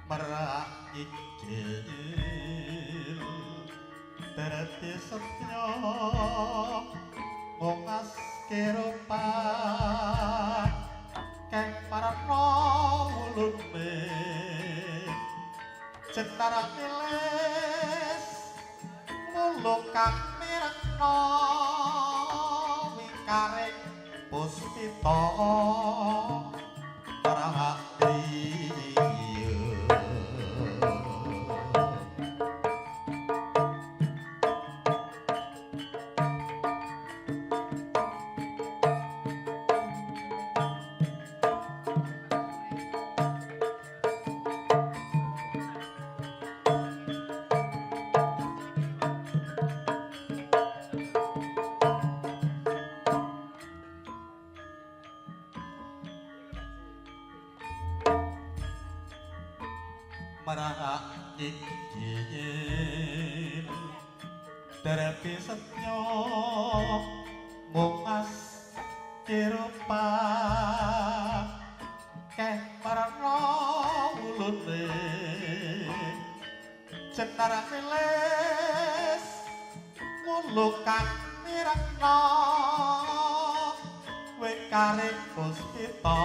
merak ikil terti setya ngongas kerupa keng parana ulune cendara milis mulukang mirna wikaring puspita marah ikil terpi setya mungas kirupa keh parana ulune cendara milis mulukang mirna wekaring puspita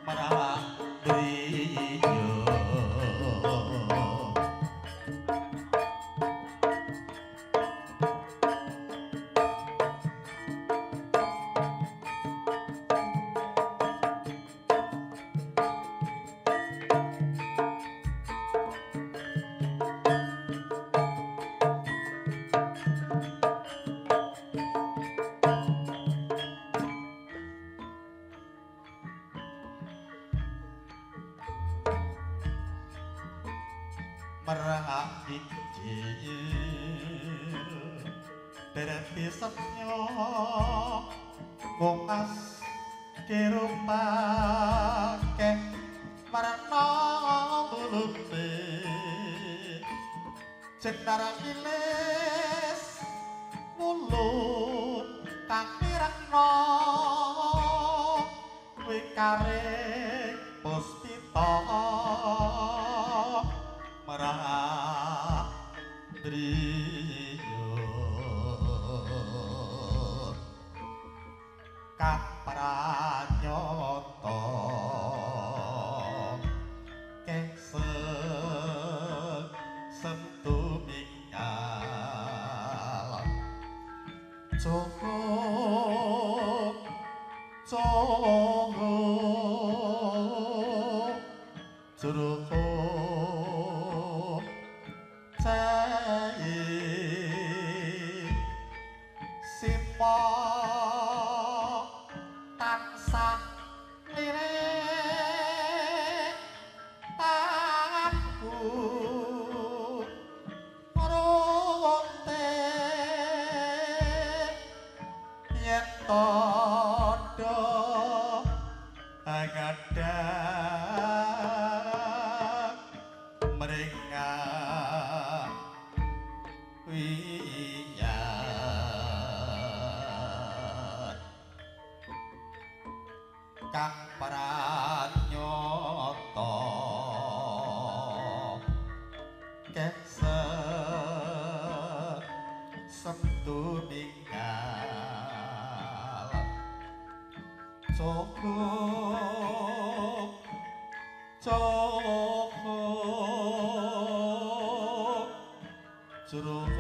marah driya merah ikil terpi setya ngongas kerupa keh marana ulune cendara milis muluk kang mirna wikaring puspita marah driya kapranyata kesek sentumingal cukup curuh sipa tansah lirik tanganku runting yen tandha ngadak mringah wiyat kang pranyata kesek sentumingal cukup juruh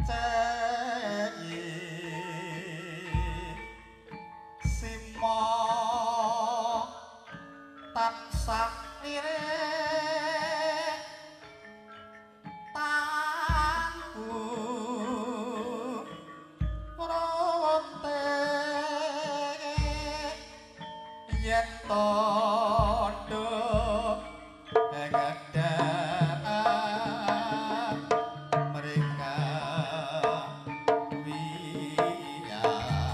ceyi sima tansah lirik tanganku runting yen tandha ngadak mereka wiyat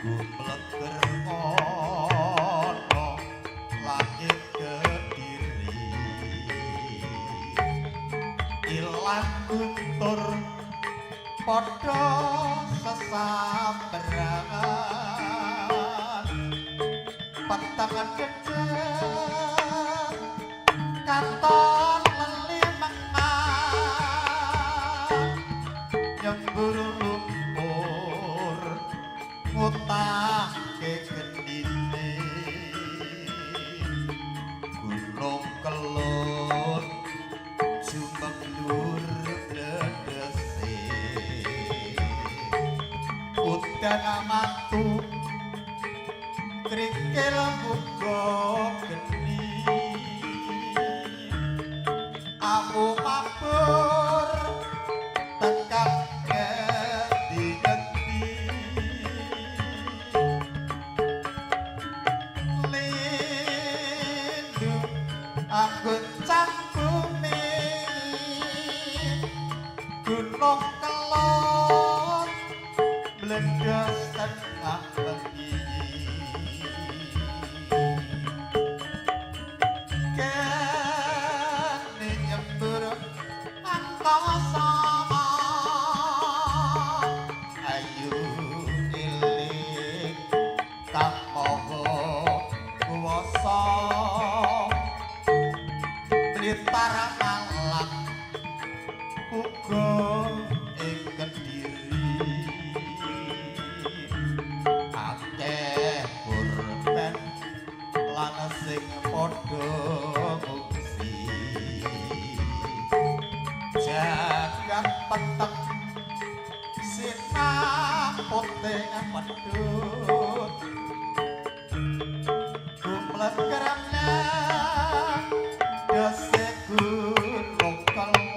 gumleger ana langit Kediri ilang guntur padha sesamberan peteng cecek katon lelimengan nyembur lumpur ngutake gendine gunung kelut jumeglur bledese udan amatu krikil muga geni aku mabur tekan ngendi-ngendi lindu aku bumi gunung kelut bledas tengah bengi kene nyembur angkasa ayu ilik kang maha kuwasa blitar malang uga ing Kediri akeh korban lan sing padha ngungsi jagat peteng sinaput ing pedhut gumlegerane dese gunung kelut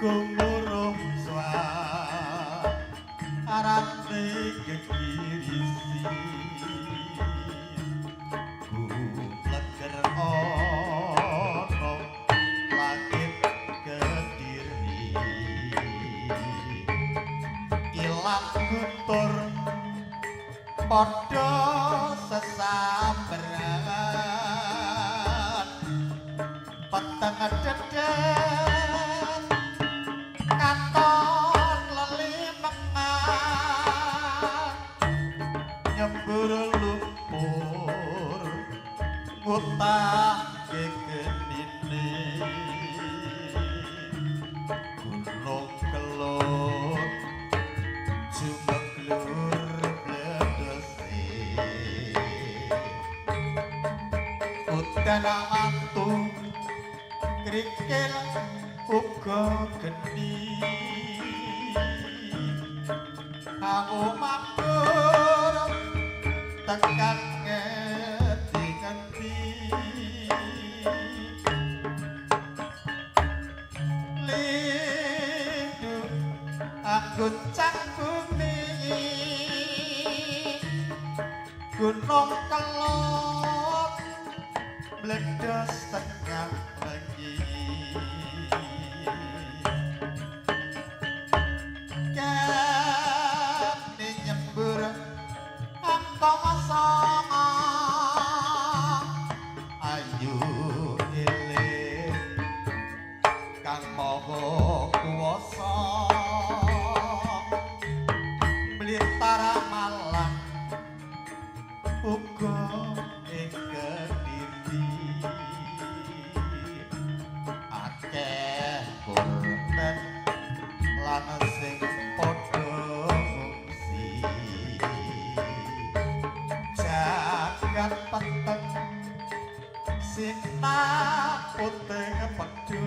gumuruh suarane gegirisi gumleger ana langit Kediri ilang guntur padha sesamberan peteng cecek katon lelimengan nyembur lumpur ngutake genine gunung kelut jumeglur bledese udan amatu krikil uga geni aku mabur tekan ngendi-ngendi lindu aku bumi gunung kelut bledas tengah bengi kene nyembur angkasa ayu ilik kang maha kuwasa blitar malang uga ing Kediri akeh korban lan sing padha ngungsi jagat peteng sinaput ing pedhut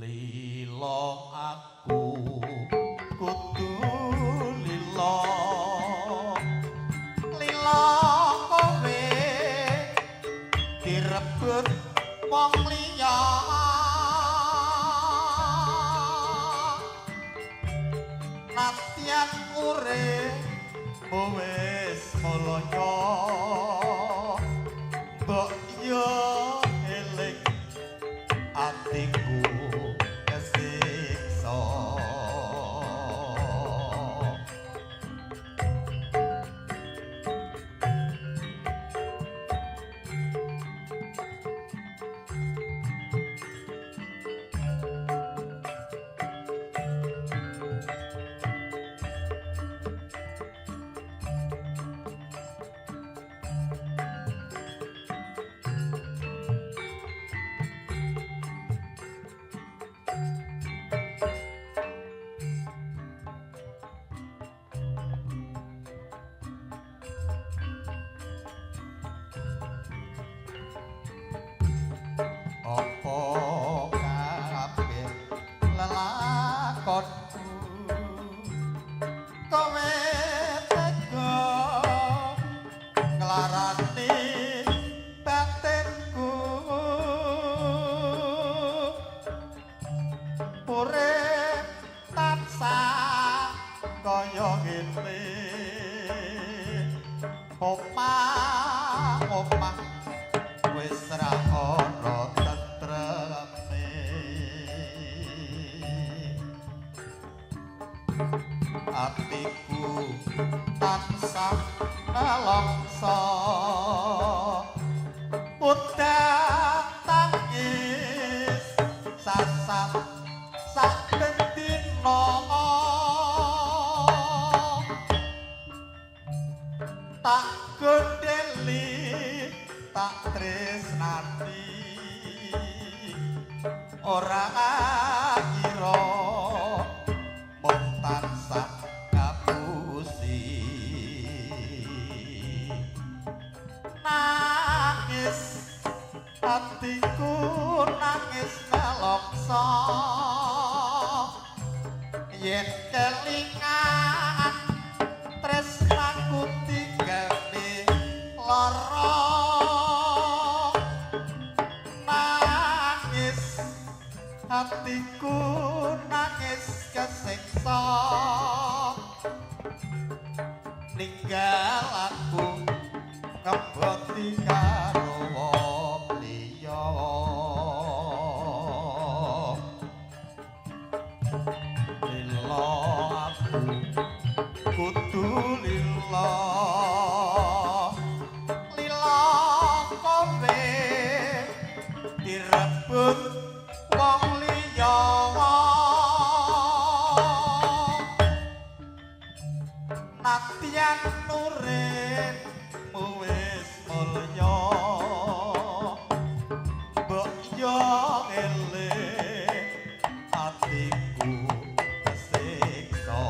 lilo aku kudu lilo lilo kowe direbut wong liya natyan urip wis mulya mbok yo eling atiku kesiksa apa kabeh lelakonku kowe tega nglarani batinku urip tansah kaya ngene omah wis ra ana tentreme atiku tansah nelongso udan tangis sasat saben dina tak gondeli tak tresnani ora kira mung tansah ngapusi nangis atiku nangis nelongso yen kelingan tresnaku tinggalne lara nangis hatiku nangis kesiksa ninggal aku ngeboti karo wong liya lilo aku kudu lilo lilo kowe direbut wong liya natyan urip wis mulya mbok yo eling atiku kesiksa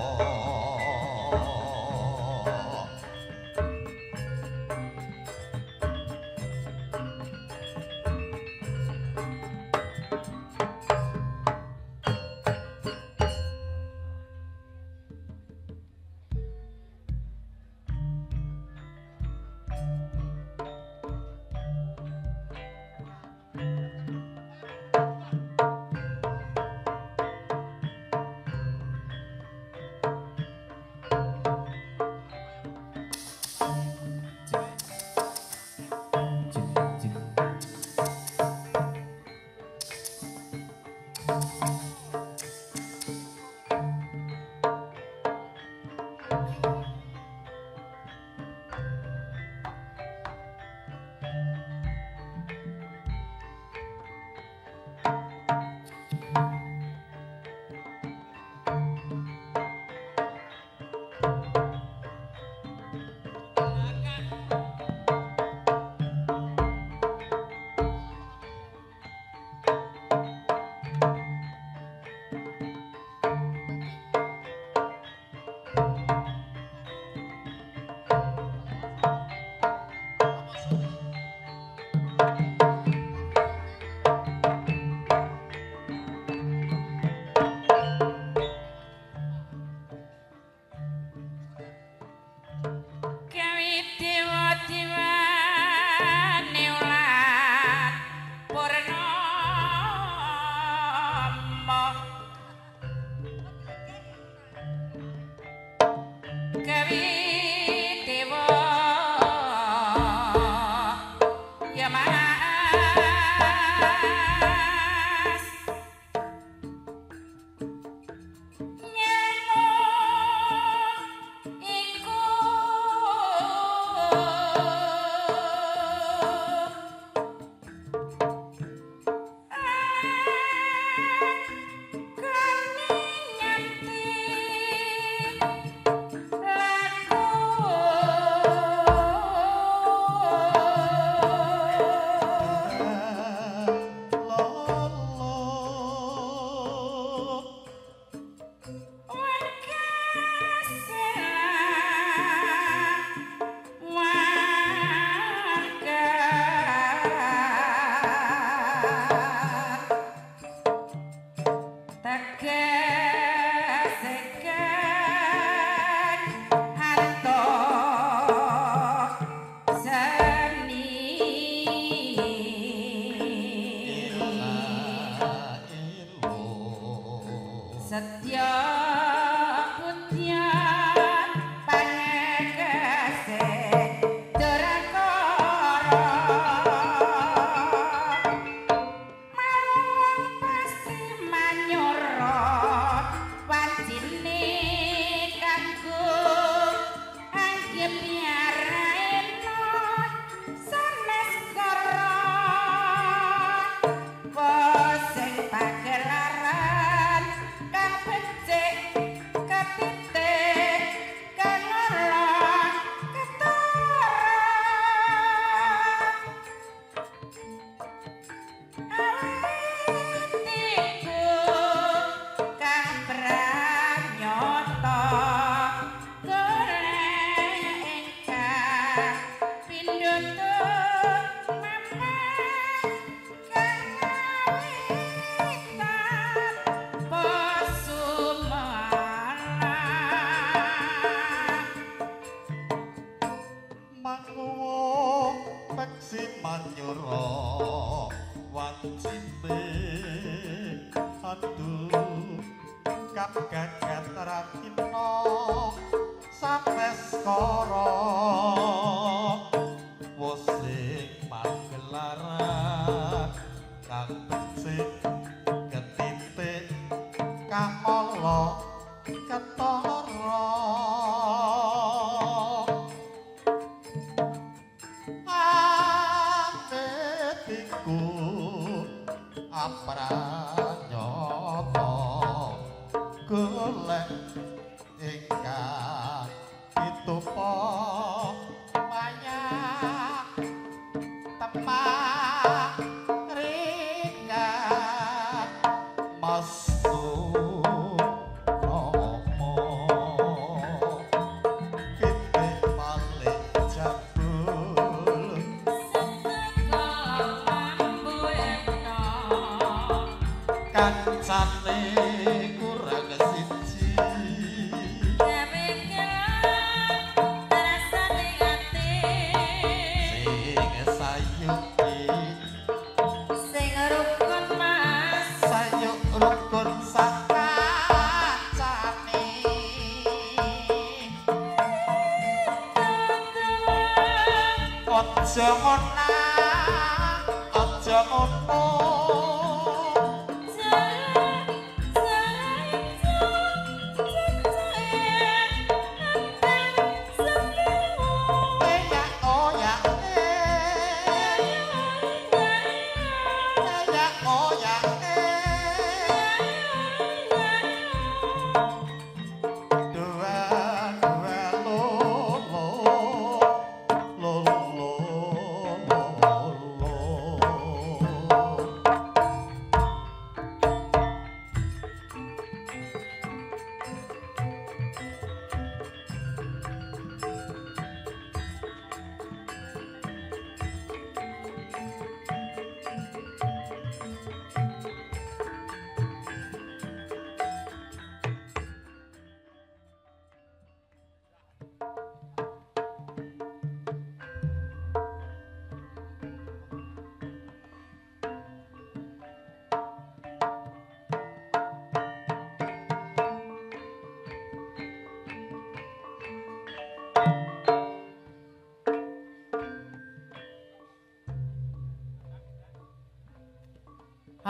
Aja ngono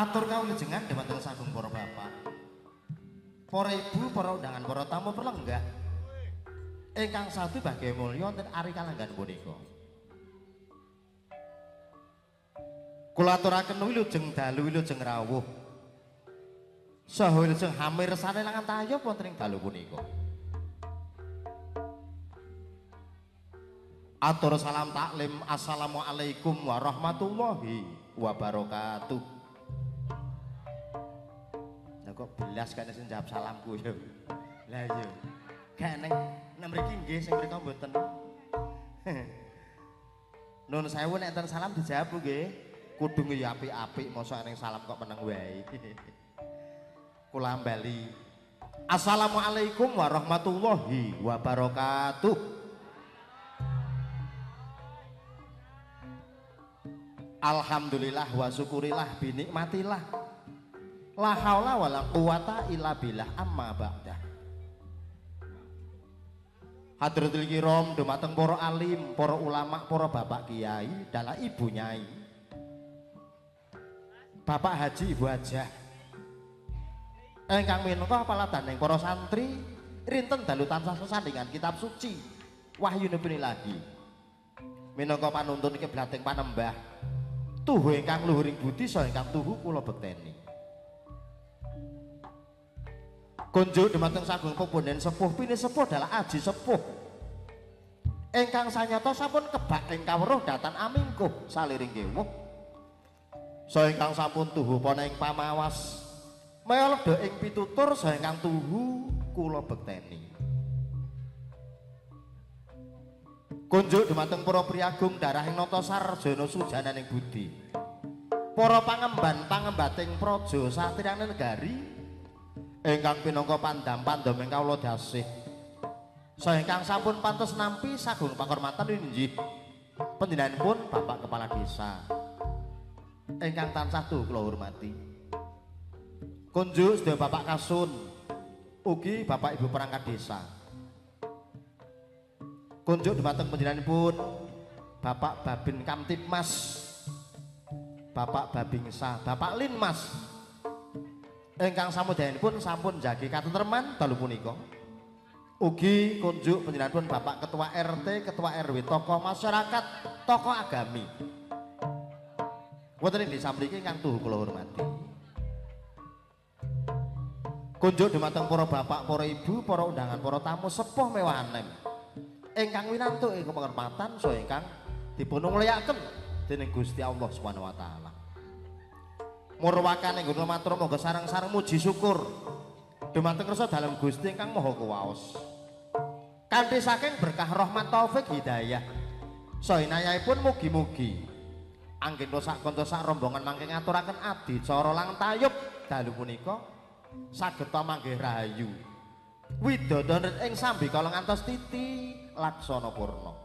Atur kawilujengan dhumateng sagung para bapak, para ibu, para undangan, para tamu perlenggah ingkang sadu bagya mulya wonten ari kalanggan punika. Kula aturaken wilujeng dalu wilujeng rawuh saha wilujeng hamir sanelangan tayub wonten ing dalu punika. Atur salam taklim, assalamualaikum warahmatullahi wabarakatuh. Lah kok belas kan sing jawab salamku ya. Lah iya. Gak neng mriki nggih sing mriko mboten. Nun sewu nek enten salam dijawab nggih. Kudu ya apik-apik mosok ning salam kok meneng wae. Kula bali. Assalamualaikum warahmatullahi wabarakatuh. Alhamdulillah wa syukurillah binikmatillah. La haula wala quwata illa billah amma ba'dah. Hadratul kiram dumateng para alim, para ulama, para bapak kiai, dalah ibu nyai. Bapak haji, ibu hajah. Ingkang minangka paladaning para santri rinten dalu tansah sesandingan kitab suci Wahyune Pinilahi. Minangka panuntun kiblating panembah tuhu ingkang luhuring budi saha ingkang tuhu kula bekteni. Kunjuk dumateng sagung pepunden sepuh pini sepuh dalah aji sepuh ingkang sanyata sampun kebak ing kawruh datan amingkuh saliring gewuh saha ingkang sampun tuhu pana ing pamawas maya ledha ing pitutur saha ingkang tuhu kula bekteni. Kunjuk dumateng para priagung darah ing nata sarjana sujananing budi, para pangemban pangembating praja satriyaning negari ingkang pinangka pandam-pandam ing kawula dasih saha ingkang sampun pantes nampi sagung pakurmatan inggih panjenenganipun Bapak Kepala Desa ingkang tansah kula hormati. Kunjuk sedaya Bapak Kasun ugi Bapak Ibu perangkat desa. Kunjuk dumateng panjenenganipun Bapak Babin Kamtipmas, Bapak Babingsa, Bapak Linmas ingkang samudayanipun sampun njagi katentreman dalu punika. Ugi kunjuk panjenenganipun Bapak Ketua RT, Ketua RW, tokoh masyarakat, tokoh agami wonten ing desa mriki ingkang tuhu kula hormati. Kunjuk dumateng para bapak, para ibu, para undangan, para tamu sepuh mewahanem ingkang winantuk ing kehormatan saha ingkang dipun mulyakaken dening Gusti Allah Subhanahu wa taala. Murwakan ing guna matur monggo sareng-sareng muji syukur dumateng kersa dalem Gusti ingkang Maha Kuwaos. Kanthi saking berkah rahmat taufik hidayah saha inayahipun mugi-mugi anggen sak kanca sak rombongan mangke ngaturaken adicara lang tayub dalu punika saged manggih rahayu. Widodaren ing sambikala ngantos titi laksana purna.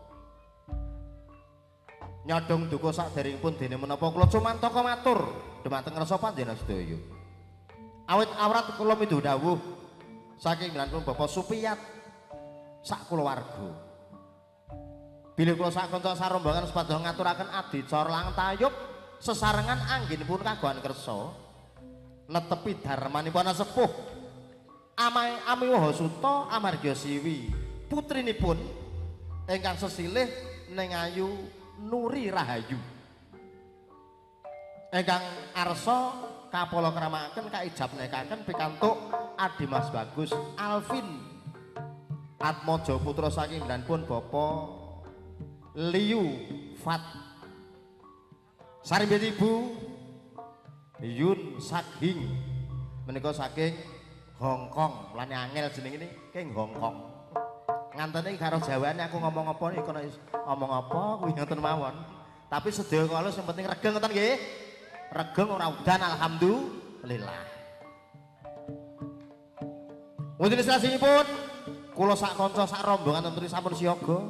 Nyadong duka saderengipun dene menapa kula cumantaka matur dumateng ngrasa panjenengan sedaya. Awit awrat kula midhu dawuh saking nglanipun Bapak Supiyat sak kulawarga. Bilih kula sak kanca sarombongan sepados ngaturaken adicara lang tayub sesarengan anggenipun kagungan kersa netepi darmanipun sepuh Amiwaha Suta Amarga Siwi putrinipun ingkang sesilih Nengayu Nuri Rahayu ingkang arsa kapala kramakaken kaijab nekaken pikantuk Adimas Bagus Alvin Atmaja putra saking ngranipun Bapak Liu Fat Sarimbit Ibu Yun Sakhing menika saking Hong Kong, lan angel jeneng ini king Hong Kong. Ngantene karo jawane aku ngomong apa iku ngomong apa kuwi ngoten mawon. Tapi sedaya kala sing penting regeng ngoten nggih. Regeng ora udan alhamdulillah. Wonten salajengipun kula sak kanca sak rombongan tentri sampun siaga.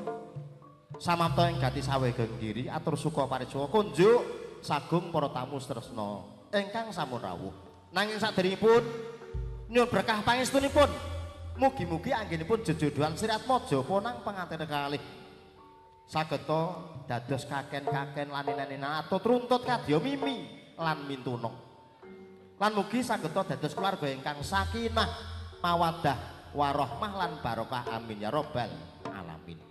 Samapta ing gati sawegeng kiri atur suka pareja kunjuk sagung para tamu tresna ingkang sampun rawuh. Nanging saderengipun nyuwun berkah pangestunipun mugi-mugi anggenipun jejodohan Sri Atmaja ponang pengantin kalih sageta dados kaken-kaken lan nenen atut runtut kadya mimi lan mintunuk Lan mugi sageta dados keluarga ingkang sakinah, mawaddah, warahmah lan barokah amin ya rabbal alamin.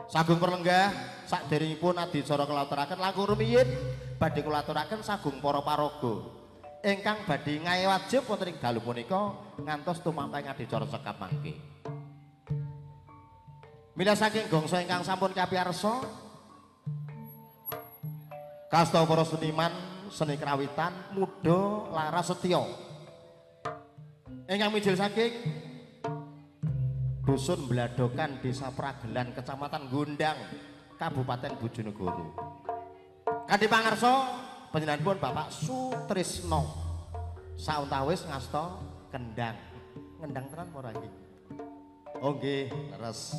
Sagung perlenggah sakderengipun adicara kelaturaken langkung rumiyin badhe kula aturaken sagung para paraga ingkang badhe ngaye wajib wonten ing dalu punika ngantos tumamping adicara sekap mangke. Mila saking gongso ingkang sampun kapiyarsa kasta para seniman seni krawitan muda laras setya ingkang mijil saking Dusun Bladokan Desa Pragelan Kecamatan Gondang Kabupaten Bojonegoro. Kanthi pangarsa panjenenganipun Bapak Sutrisno sauntawis ngasta kendang. Ngendang tenan ora iki? Oh nggih, leres.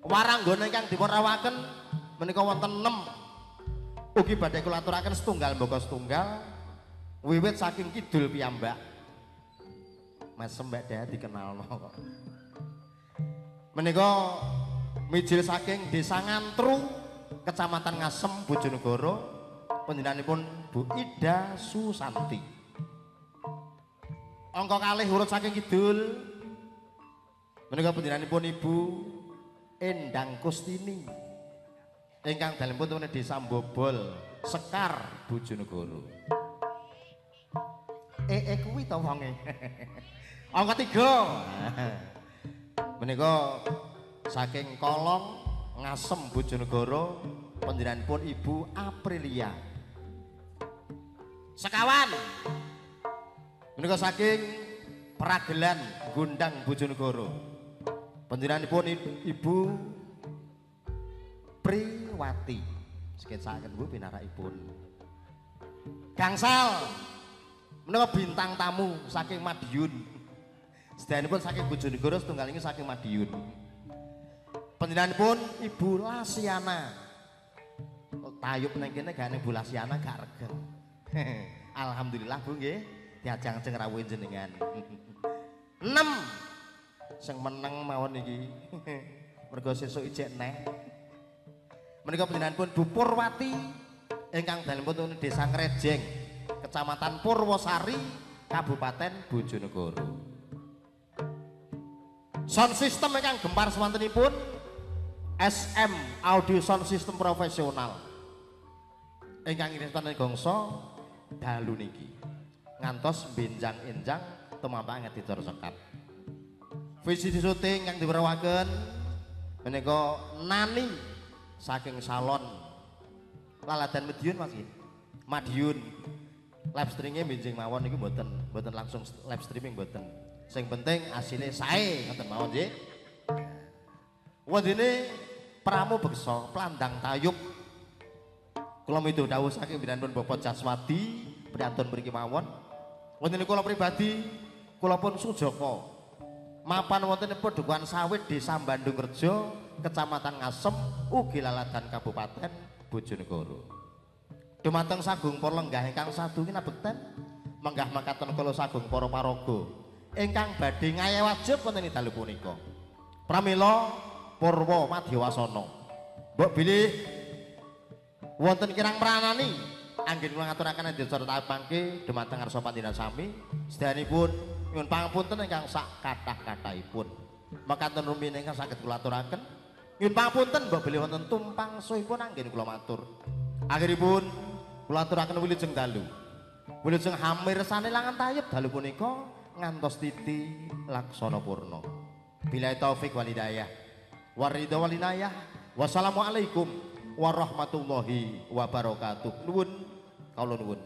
Waranggana ingkang dipun rawaken menika wonten 6. Ugi badhe kula aturaken setunggal mbaka setunggal wiwit saking kidul piyambak. Mas Mbak Dah dikenalno kok. Menika mijil saking Desa Ngantru, Kecamatan Ngasem, Bojonegoro, panjenenganipun Bu Ida Susanti. Angka kalih urut saking kidul menika panjenenganipun Ibu Endang Kustini. Ingkang dalemipun teng Desa Mbobol, Sekar, Bojonegoro. Kuwi to wonge. Angka 3 menika saking Kolong Ngasem Bojonegoro panjenenganipun Ibu Aprilia. Sekawan menika saking Pragelan Gondang Bojonegoro panjenenganipun Ibu Priwati. Sketsaken Bu pinarakipun. Gangsal menika bintang tamu saking Madiun. Sedayanipun saking Bojonegoro setunggal inggih saking Madiun. Panjenenganipun Ibu Lasiana. Tayub nang kene gak ning Bu Lasiana gak regeng. Alhamdulillah Bu nggih diajang-ajeng rawuh jenengan. 6 sing meneng mawon iki. Mergo sesuk ijek neh. Menika panjenenganipun Bu Purwati ingkang dalemipun Desa Ngrejeng, Kecamatan Purwosari, Kabupaten Bojonegoro. Sound system ingkang gempar semantenipun SM Audio Sound System Profesional ingkang irinten gongso dalu niki ngantos benjang-enjang tumampang editor sekap. Visi syuting yang diperwaken menika Nani saking salon Laladan Madiun Mas nggih. Madiun. Live streamingnya benjing mawon niku mboten langsung live streaming mboten. Sing penting asile sae ngoten mawon nggih. Wondene pramu beksa plandang tayub. Kula mitu dawuh saking pinanipun Bapak Jaswadi priyantun mriki mawon. Wondene kula pribadi kula pun sujaka mapan wonten ing Padukuhan Sawit Desa Bandung Rejo, Kecamatan Ngasem, ugi Laladan Kabupaten Bojonegoro. Dumateng sagung para lenggah ingkang sadungi nabekten menggah makaten kula sagung para paraga ingkang badhe ngaye wajib wonten ing dalu punika. Pramila Purwa Madhyawasana. Mbok bilih wonten kirang pranani anggen kula ngaturaken adicara tahap mangke dumateng ngarsa panjenengan sami sedayanipun nyuwun pangapunten ingkang sak kathah-kathahipun. Mekaten rumiyin ingkang saged kula aturaken nyuwun pangapunten mbok bilih wonten tumpang suhipun anggen kula matur. Akhiripun kula aturaken wilujeng dalu. Wilujeng hamirsane langan tayub dalu punika ngantos titi laksana purna. Billahi taufik wal hidayah. Waridha wal inayah. Wassalamualaikum warahmatullahi wabarakatuh. Nuwun kawula nuwun.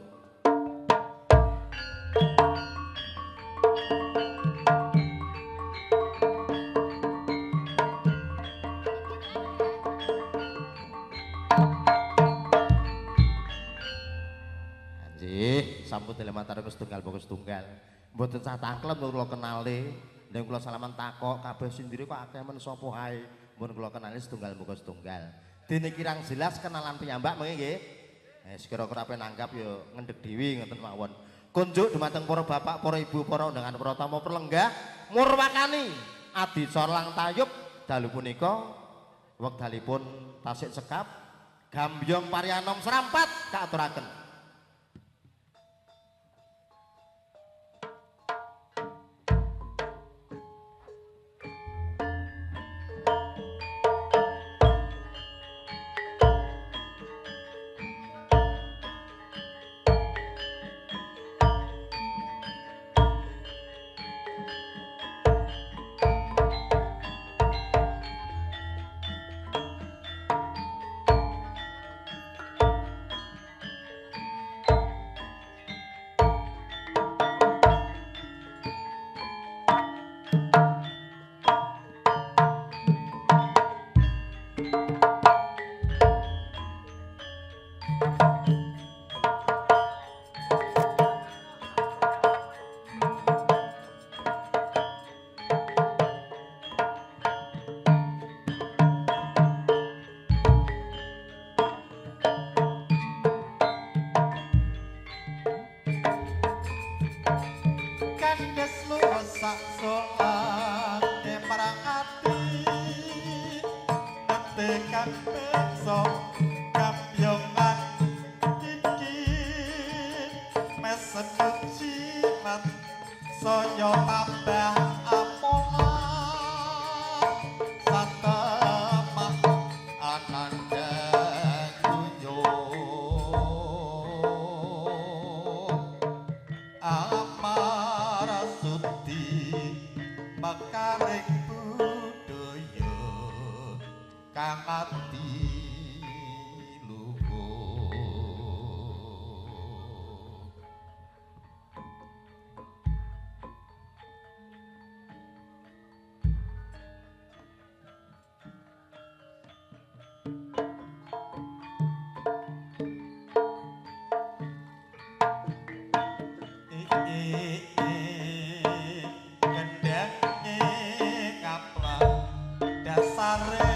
Anjih, sampun telematare setunggal boko setunggal. Mboten cah taklem kula kenale, nek kula salaman takok kabeh sindire kok akeh men sapa hae. Mun kula kenali setunggal boko setunggal. Dene kirang jelas kenalan piyambak mengke nggih. Wis kira-kira ape nanggap ya ngendhek dhewe ngoten mawon. Kunjuk dumateng para bapak, para ibu, para undangan, para tamu perlenggah murwakani adicara lang tayub dalu punika wekdalipun tasik sekap Gambyong Parianom serampat kaaturaken. sak solan marang ati tekan besok kapyongan iki mesen jimat saya tambah amongan satemah ananda guyo amarasuti mekaring budaya kang ati luhur dasare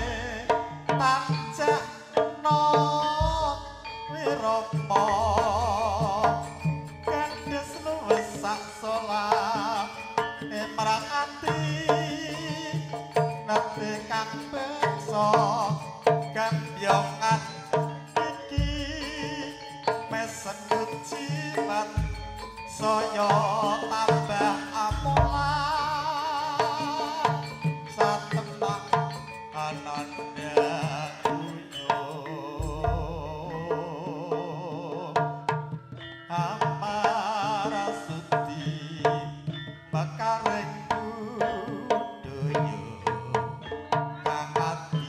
tancak no wirapa kandes luwes sak solah marang ati nate kang beksa gambyongan iki mesen jimat saya tambah amongan satemah ananda kunyo amarasuti mekaring budaya kang ati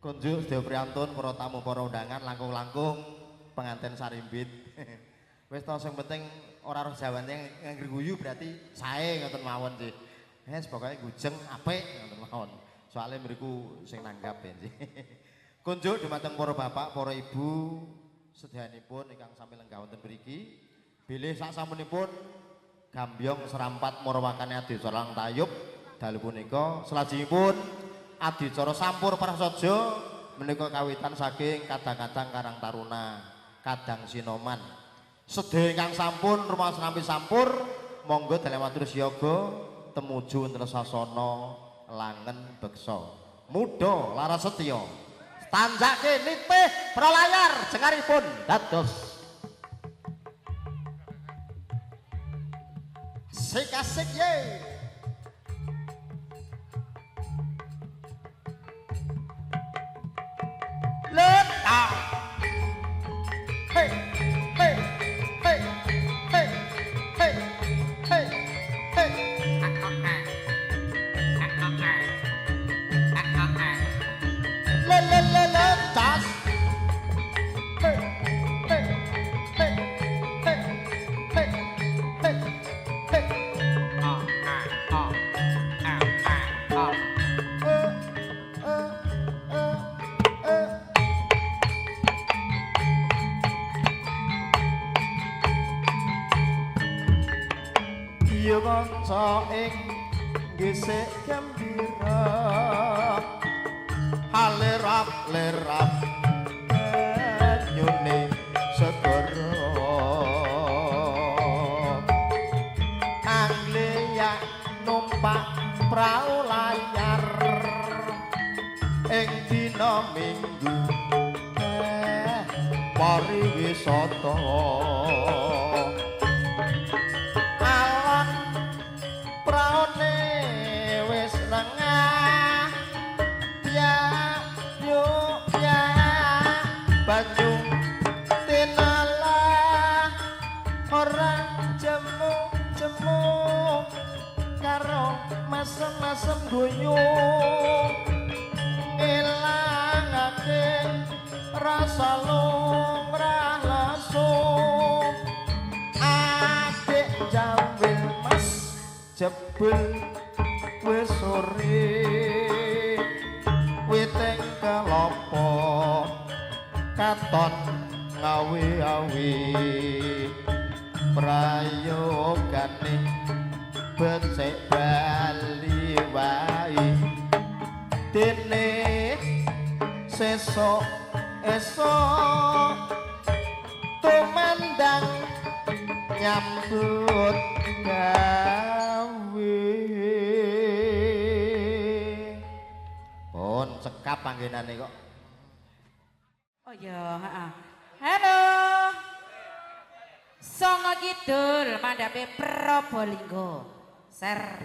Kunjuk sedaya priyantun para tamu para undangan langkung-langkung pengantin sarimbit. Wis to sing penting ora roh Jawane ngangger guyu berarti sae ngoten mawon sih. Wis pokoke gujeng apik ngoten mawon. Soale mriku sing nanggap nggih. Kunjuk dumateng para bapak, para ibu sedyanipun ingkang sami lenggah wonten mriki. Bilih saksampunipun gambyong serampat marwakane adicara tayub dalu punika salajengipun adicara sampur prasaja menika kawitan saking kadang-kadang Karang Taruna, Kadang Sinoman. Sedaya ingkang sampun rumaos nampi sampur, monggo dalem matur siyaga temuju wonten sasana langen beksa. Muda lara setya. Tanjake nitih pralayar jengaripun dados Sik-asik ye. Leta. Hey, hey, hey, hey, hey, hey, hey. Le le le le tas. Hey, hey, hey, hey, hey, hey, hey. Iya kanca ing gesek gembira halerap-lerap nyune segara angleya numpak prau layar ing dina Minggu pariwisata praone wis rengah ya yo ya banyu tinala ora jemu karo masem-masem doyo ilangake rasa lumrah lasung adik jambil mas jebul wis sore witeng kelopo katon ngawi-awi prayogane becik bali wae dene sesuk esok tumandang nyambut gawe pun cekap panggenane kok. Oh ya, heeh. Halo. Songo Kidul mandhape Probolinggo. Ser.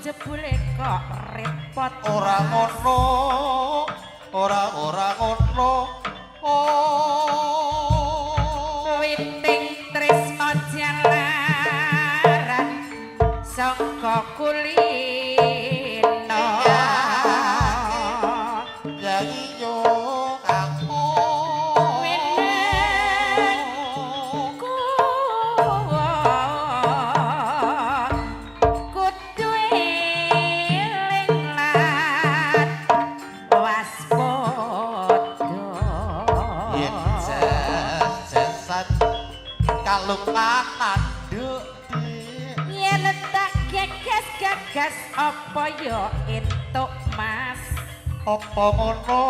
Jebule kok repot ora ngono ora ngono witing tresno jalaran saka kulino ya iyo aku kalung kanan nduk yen tak geges gas apa yo entuk mas apa ngono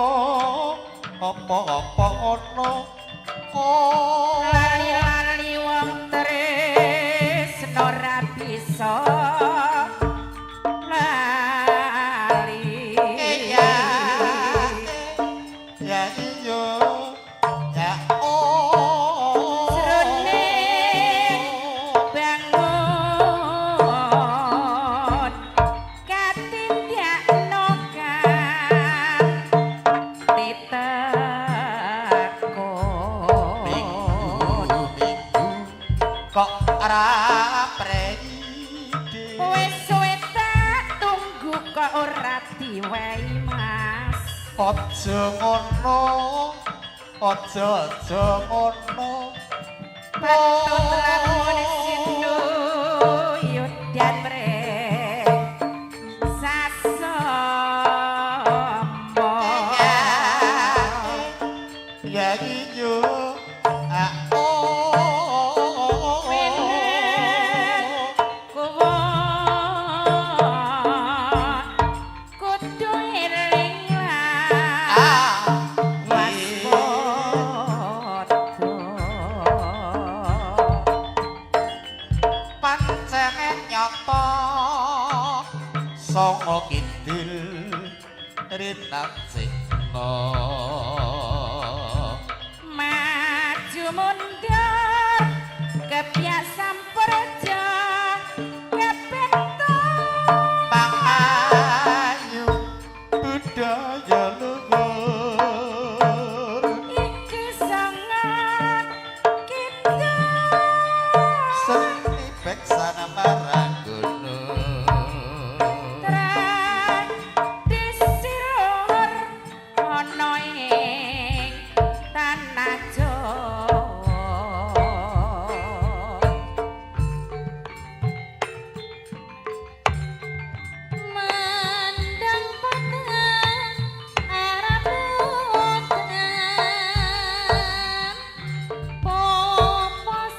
apa ngono oh lali-lali wong tresno ra bisa lali ya ya iyo ya oh jroning bangun katindakno kan kok ora predi wis suwe tak tunggu kok ora diwehi mas aja ngono aja ngono patut lamun sindu yudan mrek sasombo ya iyo ah oh kudu eling lah pancen nyata sanga kidul rinatsekna maju mundur kebiasaan perja kepento pangayu budaya luhur iki sangat kita seni beksana marang gunung tradisi luhur ana ing tanah Jawa mandang padang arep udan popos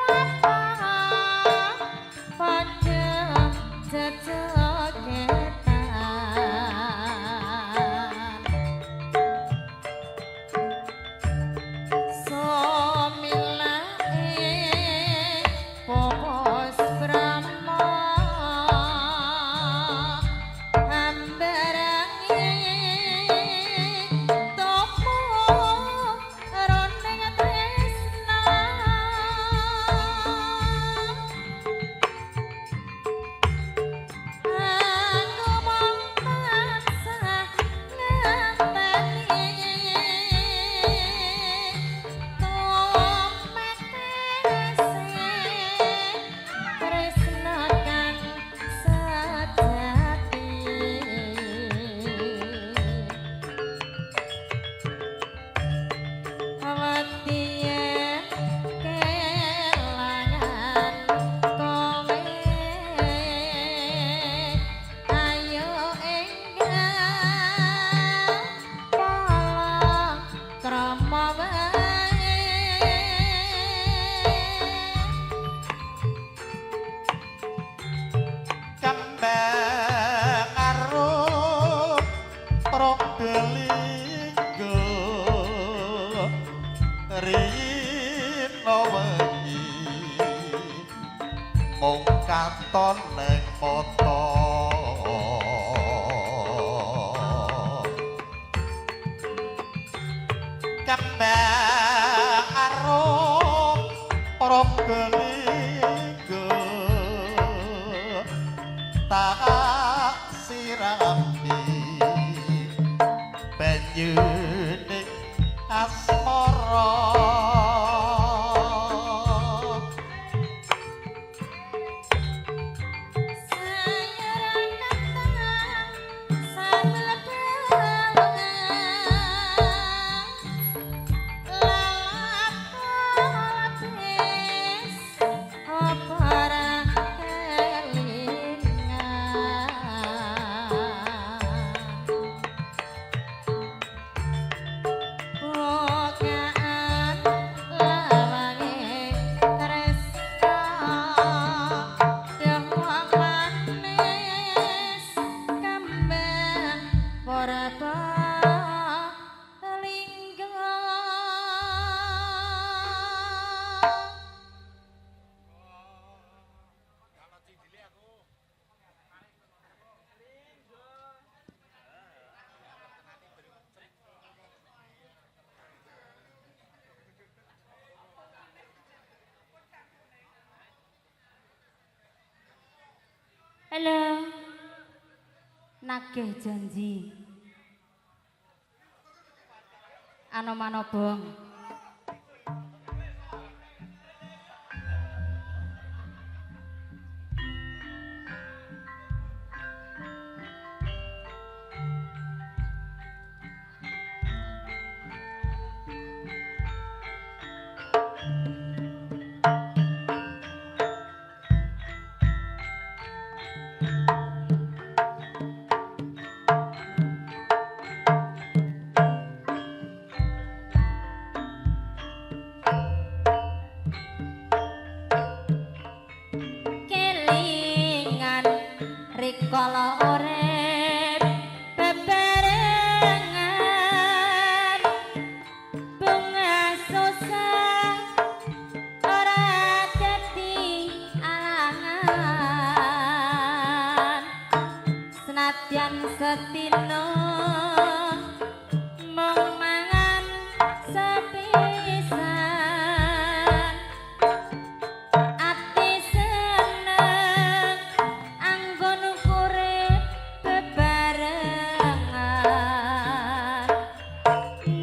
lapang pada jejogetan somilae popos brahma ambarangi topo roning tresna aku mong tansah ngenteni tresna kang sejati awatiyen kelangan kowe ayo enggal pala krama wae kembang arup progelinggo rino wengi mung katon ning mata kembang arup progelinggo tak sirami banyune asmara sayang katang sambil Halo. Nagih janji. Ano-mano bong. Rikala urip bebarengan bunga susah ora dadi alangan senadyan setino mung mangan sepisan ati seneng anggon urip bebarengan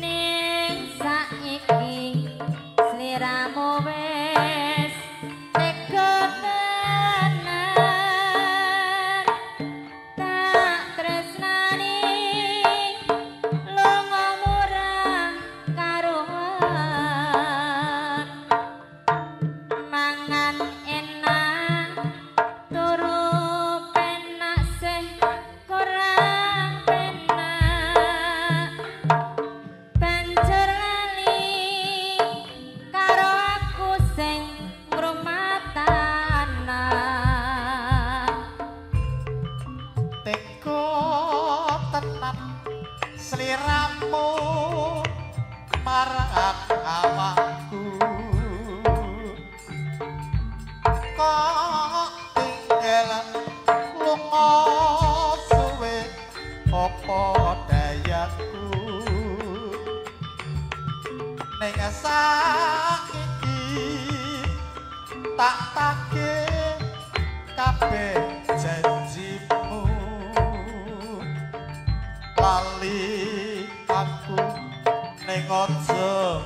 ning saiki sliramu wis tega tenan tak tresnani lunga murah karuan mangan enak turu penak sih kurang penak banjur lali karo aku sing ngrumatana teko tenan sliramu marang awakku kok tinggalan lunga suwe apa dayaku ning saiki tak tagih kabeh janjimu lali aku ning aja